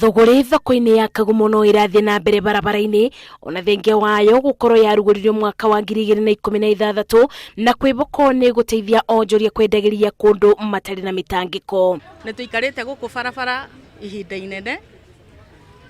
Thogore thoko-inĩ ya Kagumo no irathie na mbere barabara-inĩ ona thengia wayo gukorwo yarugũririo mwaka wa 2016 na kwĩboko nĩ gũteithia onjoria kwendagĩria kũndũ matarĩ na mĩtangĩko. Nĩ tuikarĩte gũkũ barabara ihinda inene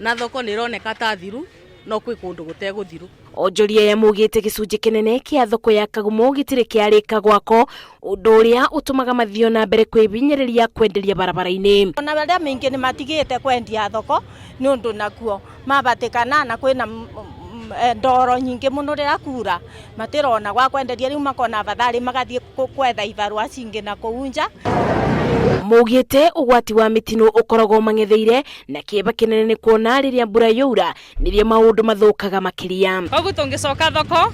na thoko nĩ ĩroneka ta thiru no kwĩ kũndũ gũtegũthiru. Onjoria ya mugĩte gĩcunjĩ kĩnene kĩa thoko ya Kagumo gĩtirĩ kĩarĩka gwako, ũndũ ũrĩa ũtũmaga mathio na mbere kwĩbinyĩrĩria kwenderia barabara-inĩ. Ona arĩa maingĩ nĩ matigĩte kwendia thoko nĩ ũndũ nakuo mabatikana na kwĩna ndoro nyingĩ mũno rĩrĩa kura matirona gwa kwenderia, rĩu makona afadhali magathiĩ kwetha ibarua cingĩ na kũunja. Mugĩte ũgwati wa mĩtino ũkoragwo mang'etheire na kĩeba kĩnene nĩ kuona rĩrĩa mbura yaura nĩrĩo maũndũ mathũkaga makĩria. Koguo tũngĩcoka thoko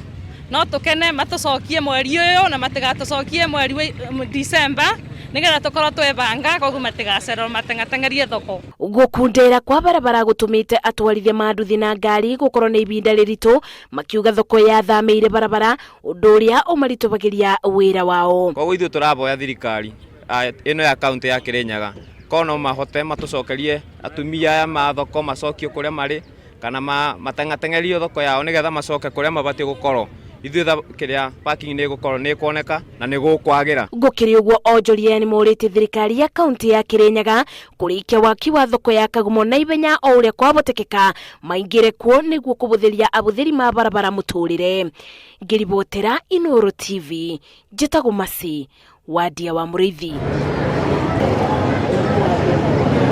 no tũkene matũcokie mweri ũyũ na matigatucokie mweri wa December nĩgetha tũkorwo twebanga, koguo matigacererwo matengateng'erie thoko. Gũkundĩra kwa barabara gũtũmĩte atwarithia manduthi na ngari gũkorwo nĩ ibinda rĩritũ, makiuga thoko ya thamĩire barabara, ũndũ ũrĩa ũmaritũbagĩria wĩra wao. Koguo ithuĩ tũraboya thirikari ĩno ya kaunti ya Kirinyaga kono mahote matũcokerie atumia aya ma thoko macokio kũrĩa marĩ kana matengateng'erio thoko yao nĩgetha macoke kũrĩa mabatiĩ gũkorwo. Ithuĩ kĩrĩa parking nĩ gũkorwo nĩ kuoneka na nĩ gũkwagĩra. Gũkĩrĩ ũguo onjoria nĩ morĩte thirikari ya kaunti ya Kirinyaga kũrĩkia waki wa thoko ya Kagumo na ibenya o ũrĩa kwabotekeka maingĩre kuo nĩguo kũbũthĩria abũthĩri ma barabara mũtũrĩre. Ngĩribotera Inooro TV, njĩtagwo Masi Wadia wa Mũrĩithi.